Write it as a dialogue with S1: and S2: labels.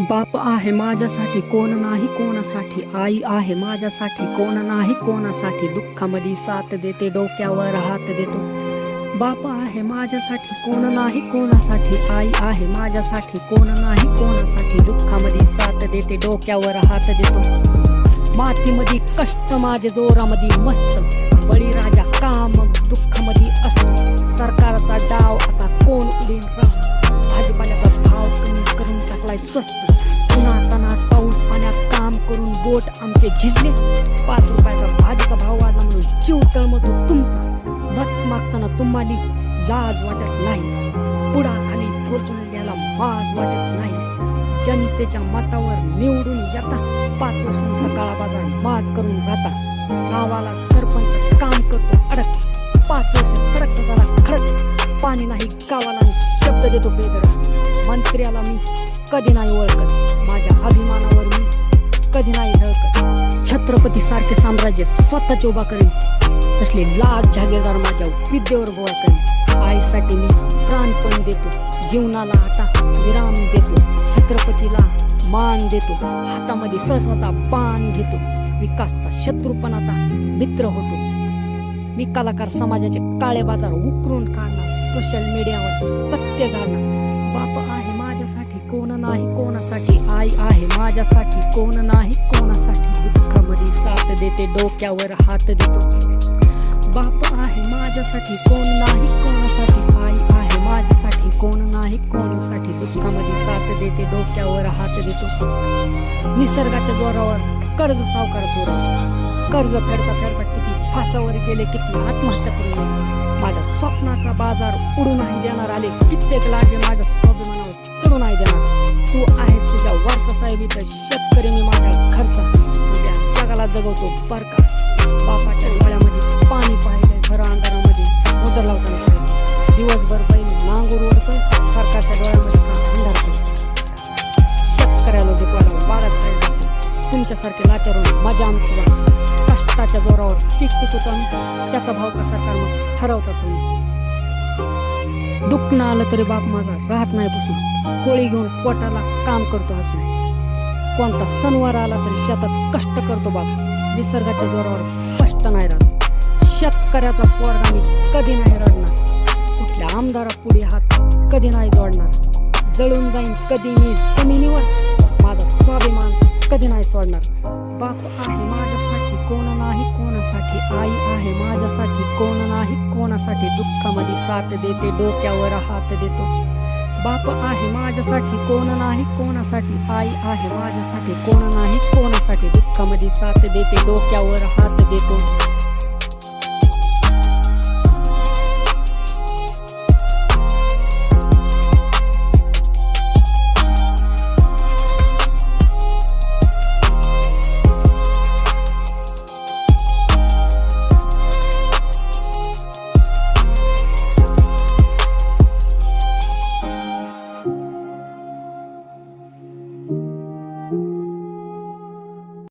S1: बाप आहे माझ्यासाठी कोण नाही कोणासाठी, आई आहे माझ्यासाठी कोण नाही कोणासाठी, दुःखामध्ये साथ देते डोक्यावर हात देतो. बाप आहे माझ्यासाठी कोण नाही कोणासाठी, आई आहे माझ्यासाठी कोण नाही कोणासाठी, दुःखामध्ये साथ देते डोक्यावर हात देतो. मातीमध्ये कष्ट माझे जोरामध्ये मस्त, बळीराजा काम दुःखामध्ये असतो. सरकारचा डाव आता कोण उडेल राव, भाजीपाल्याचा भाव कमी करून टाकलाय स्वस्त. उन्हातानात पाऊस पाण्यात काम करून बोट आमचे झिजले, 5 रुपयाचा भाजीचा भाव वाढला म्हणून जीव तळमतो तुमचा. मत मागताना तुम्हाला लाज वाटत नाही, पुढाखाली फॉर्च्युनर द्यायला माज वाटत नाही. जनतेच्या मतावर निवडून येता, 5 वर्ष नुसता काळा बाजार माज करून राहता. नावाला सरपंच काम करतो अडक, 5 वर्ष सडकचा झाला खडक. पाणी नाही गावाला शब्द देतो बेदर. मंत्र्याला मी कधी नाही ओळखत, माझ्या अभिमानावर मी कधी नाही झळकत. छत्रपती सारखे साम्राज्य स्वतःच उभा करेन, तसले लाख जागीरदार माझ्या विद्येवर गोळा करेन. आईसाठी मी प्राणपण देतो, जीवनाला आता विराम देतो. छत्रपतीला मान देतो, हातामध्ये सहसा बाण घेतो. विकासचा शत्रू पण आता मित्र होतो. मी कलाकार समाजाचे काळे बाजार उकरून काढणार, सोशल मीडियावर सत्य जाणणार. बाप आहे माझ्यासाठी कोण नाही कोणासाठी, आई आहे माझ्यासाठी कोण नाही कोणासाठी, दुःखामध्ये साथ देते डोक्यावर हात देतो. बाप आहे माझ्यासाठी कोण नाही कोणासाठी, आई आहे माझ्यासाठी कोण नाही कोणासाठी, दुःखामध्ये साथ देते डोक्यावर हात देतो. निसर्गाच्या जोरावर कर्ज सावकार जोरावर, कर्ज फेडता फेडता किती फासावर गेले, किती आत्महत्या करून गेले. माझ्या स्वप्नाचा बाजार उडू नाही देणार आले, कित्येक लागे माझ्या स्वाभिमानावर चढू नाही देणार. तू आहेस तुझ्या वरचा साहेब, इथं शेतकरी मी माझ्या घरचा, उद्या जगाला जगवतो बरका. बापाच्या डोळ्यामध्ये पाणी पाहिलंय, घर अंधारामध्ये मोटर लावताना दिवसभर पहिले नांगूर ओढतोय, सरकारच्या डोळ्यामध्ये अंधार करतो. शेतकऱ्याला झुकवायला बाराच काय लागतो, तुमच्यासारखे लाचारून मजा आमची वाटते. कष्टाच्या जोरावर पीक पिकवतो आम्ही, त्याचा भाव का सरकार मग ठरवता तुम्ही. दुखणं आलं तरी बाप माझा राहत नाही बसून, कोळी घेऊन पोटाला काम करतो हसून. कोणता सणवार आला तरी शेतात कष्ट करतो बाप, निसर्गाच्या जोरावर कष्ट नाही राहत. शेतकऱ्याचा पोरगा मी कधी नाही रडणार, कुठल्या आमदारा पुढे हात कधी नाही जोडणार. जळून जाईन कधी मी जमिनीवर, माझा स्वाभिमान कधी नाही सोडणार. बाप आहे माझ्यासाठी कोण नाही कोणासाठी, आई आहे माझ्यासाठी कोण नाही कोणासाठी, दुःखामध्ये साथ देते डोक्यावर हात देतो. बाप आहे माझ्यासाठी कोण नाही कोणासाठी, आई आहे माझ्यासाठी कोण नाही कोणासाठी, दुःखामध्ये साथ देते डोक्यावर हात देतो.